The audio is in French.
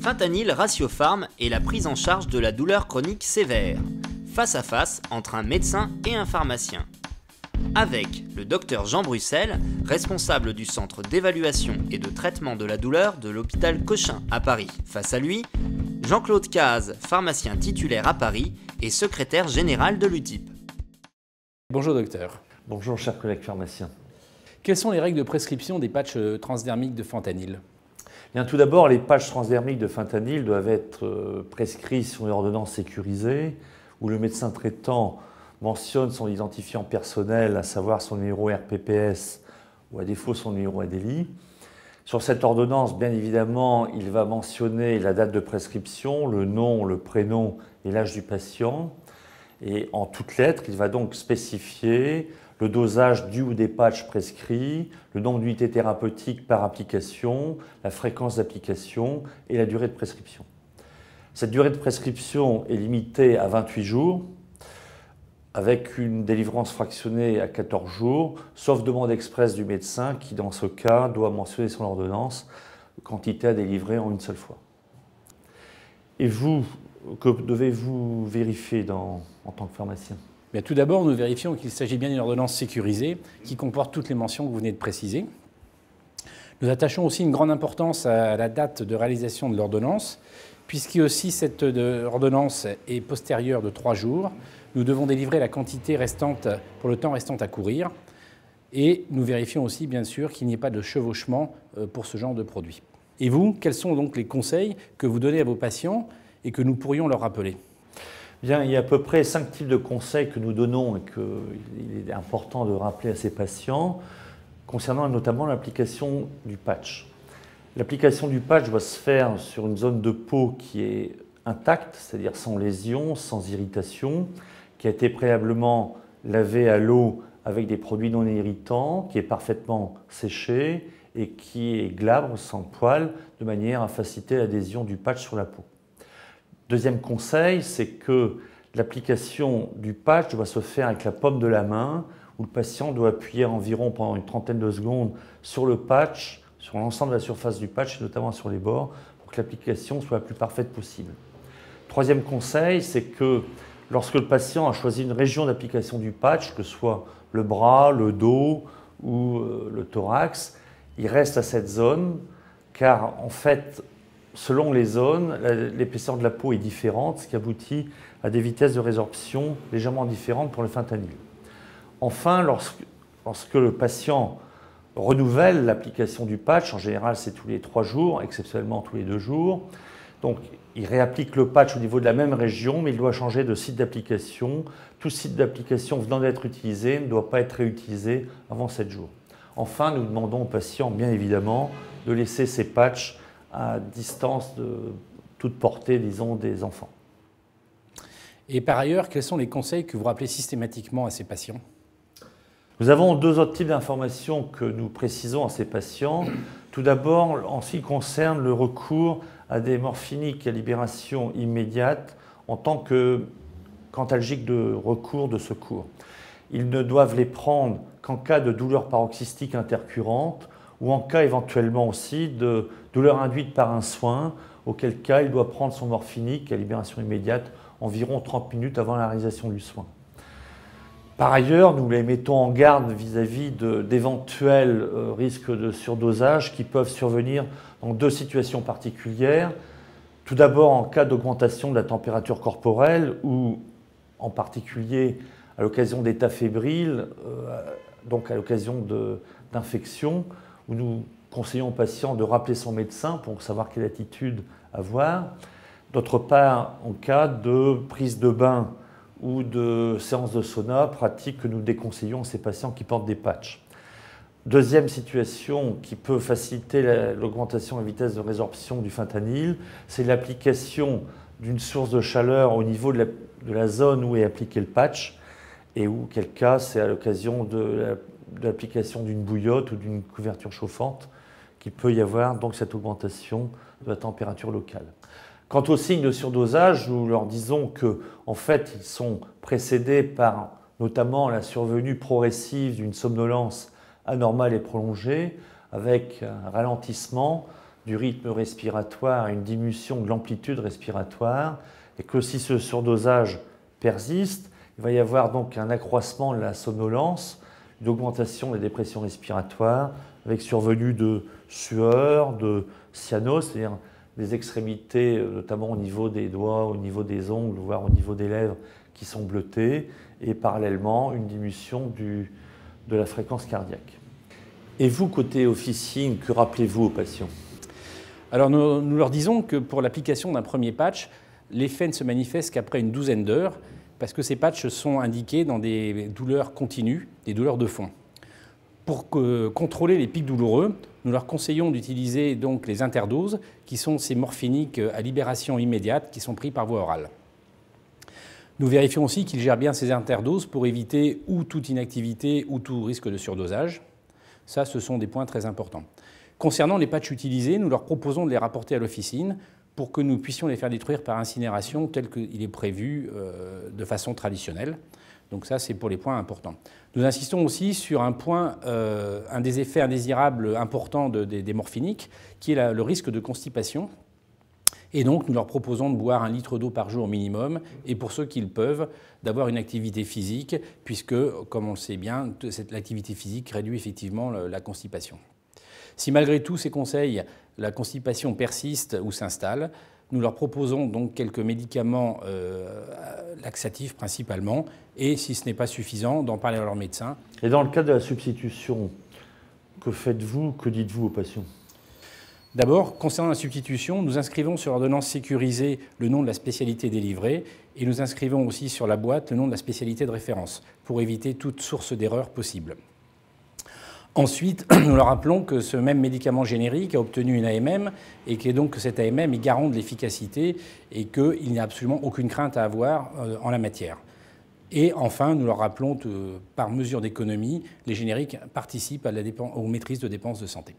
Fentanyl Ratiopharm est la prise en charge de la douleur chronique sévère, face à face entre un médecin et un pharmacien. Avec le docteur Jean Bruxelles, responsable du centre d'évaluation et de traitement de la douleur de l'hôpital Cochin à Paris. Face à lui, Jean-Claude Cazes, pharmacien titulaire à Paris et secrétaire général de l'UTIP. Bonjour docteur. Bonjour chers collègues pharmaciens. Quelles sont les règles de prescription des patchs transdermiques de fentanyl ? Bien, tout d'abord, les patchs transdermiques de fentanyl doivent être prescrits sur une ordonnance sécurisée où le médecin traitant mentionne son identifiant personnel, à savoir son numéro RPPS ou à défaut son numéro ADELI. Sur cette ordonnance, bien évidemment, il va mentionner la date de prescription, le nom, le prénom et l'âge du patient. Et en toutes lettres, il va donc spécifier le dosage du ou des patchs prescrits, le nombre d'unités thérapeutiques par application, la fréquence d'application et la durée de prescription. Cette durée de prescription est limitée à 28 jours, avec une délivrance fractionnée à 14 jours, sauf demande expresse du médecin qui, dans ce cas, doit mentionner sur l'ordonnance quantité à délivrer en une seule fois. Et vous, que devez-vous vérifier en tant que pharmacien ? Bien, tout d'abord, nous vérifions qu'il s'agit bien d'une ordonnance sécurisée qui comporte toutes les mentions que vous venez de préciser. Nous attachons aussi une grande importance à la date de réalisation de l'ordonnance, puisque aussi cette ordonnance est postérieure de 3 jours. Nous devons délivrer la quantité restante pour le temps restant à courir. Et nous vérifions aussi, bien sûr, qu'il n'y ait pas de chevauchement pour ce genre de produit. Et vous, quels sont donc les conseils que vous donnez à vos patients et que nous pourrions leur rappeler ? Bien, il y a à peu près 5 types de conseils que nous donnons et qu'il est important de rappeler à ces patients, concernant notamment l'application du patch. L'application du patch doit se faire sur une zone de peau qui est intacte, c'est-à-dire sans lésion, sans irritation, qui a été préalablement lavée à l'eau avec des produits non irritants, qui est parfaitement séchée et qui est glabre, sans poils, de manière à faciliter l'adhésion du patch sur la peau. Deuxième conseil, c'est que l'application du patch doit se faire avec la paume de la main, où le patient doit appuyer environ pendant une trentaine de secondes sur le patch, sur l'ensemble de la surface du patch, et notamment sur les bords, pour que l'application soit la plus parfaite possible. Troisième conseil, c'est que lorsque le patient a choisi une région d'application du patch, que ce soit le bras, le dos ou le thorax, il reste à cette zone, car en fait, selon les zones, l'épaisseur de la peau est différente, ce qui aboutit à des vitesses de résorption légèrement différentes pour le fentanyl. Enfin, lorsque le patient renouvelle l'application du patch, en général c'est tous les 3 jours, exceptionnellement tous les 2 jours, donc il réapplique le patch au niveau de la même région, mais il doit changer de site d'application. Tout site d'application venant d'être utilisé ne doit pas être réutilisé avant 7 jours. Enfin, nous demandons aux patients, bien évidemment, de laisser ces patchs à distance de toute portée, disons, des enfants. Et par ailleurs, quels sont les conseils que vous rappelez systématiquement à ces patients ? Nous avons 2 autres types d'informations que nous précisons à ces patients. Tout d'abord, en ce qui concerne le recours à des morphiniques à libération immédiate en tant qu'antalgiques de recours de secours. Ils ne doivent les prendre qu'en cas de douleur paroxystique intercurrente ou en cas éventuellement aussi de douleur induite par un soin, auquel cas il doit prendre son morphinique à libération immédiate environ 30 minutes avant la réalisation du soin. Par ailleurs, nous les mettons en garde vis-à-vis d'éventuels risques de surdosage qui peuvent survenir dans 2 situations particulières. Tout d'abord en cas d'augmentation de la température corporelle ou en particulier à l'occasion d'états fébriles, donc à l'occasion d'infections, où nous conseillons aux patients de rappeler son médecin pour savoir quelle attitude avoir. D'autre part, en cas de prise de bain ou de séance de sauna, pratique que nous déconseillons à ces patients qui portent des patchs. Deuxième situation qui peut faciliter l'augmentation de la vitesse de résorption du fentanyl, c'est l'application d'une source de chaleur au niveau de la zone où est appliqué le patch, et où, quel cas, c'est à l'occasion de l'application d'une bouillotte ou d'une couverture chauffante qu'il peut y avoir donc cette augmentation de la température locale. Quant aux signes de surdosage, nous leur disons qu'en fait, ils sont précédés par notamment la survenue progressive d'une somnolence anormale et prolongée, avec un ralentissement du rythme respiratoire et une diminution de l'amplitude respiratoire, et que si ce surdosage persiste, il va y avoir donc un accroissement de la somnolence, une augmentation des dépressions respiratoires, avec survenue de sueur, de cyanose, c'est-à-dire des extrémités, notamment au niveau des doigts, au niveau des ongles, voire au niveau des lèvres, qui sont bleutées, et parallèlement une diminution de la fréquence cardiaque. Et vous, côté officine, que rappelez-vous aux patients? Alors nous leur disons que pour l'application d'un premier patch, l'effet ne se manifeste qu'après une douzaine d'heures, parce que ces patchs sont indiqués dans des douleurs continues, des douleurs de fond. Pour contrôler les pics douloureux, nous leur conseillons d'utiliser donc les interdoses, qui sont ces morphiniques à libération immédiate qui sont pris par voie orale. Nous vérifions aussi qu'ils gèrent bien ces interdoses pour éviter ou toute inactivité ou tout risque de surdosage. Ça, ce sont des points très importants. Concernant les patchs utilisés, nous leur proposons de les rapporter à l'officine pour que nous puissions les faire détruire par incinération tel qu'il est prévu de façon traditionnelle. Donc ça, c'est pour les points importants. Nous insistons aussi sur un point, un des effets indésirables importants des morphiniques, qui est le risque de constipation. Et donc, nous leur proposons de boire 1 litre d'eau par jour minimum, et pour ceux qui le peuvent, d'avoir une activité physique, puisque, comme on le sait bien, l'activité physique réduit effectivement la constipation. Si malgré tous ces conseils, la constipation persiste ou s'installe, nous leur proposons donc quelques médicaments laxatifs principalement, et si ce n'est pas suffisant, d'en parler à leur médecin. Et dans le cas de la substitution, que faites-vous, que dites-vous aux patients? D'abord, concernant la substitution, nous inscrivons sur l'ordonnance sécurisée le nom de la spécialité délivrée, et nous inscrivons aussi sur la boîte le nom de la spécialité de référence, pour éviter toute source d'erreur possible. Ensuite, nous leur rappelons que ce même médicament générique a obtenu une AMM et que donc cet AMM est garant de l'efficacité et qu'il n'y a absolument aucune crainte à avoir en la matière. Et enfin, nous leur rappelons que par mesure d'économie, les génériques participent aux maîtrises de dépenses de santé.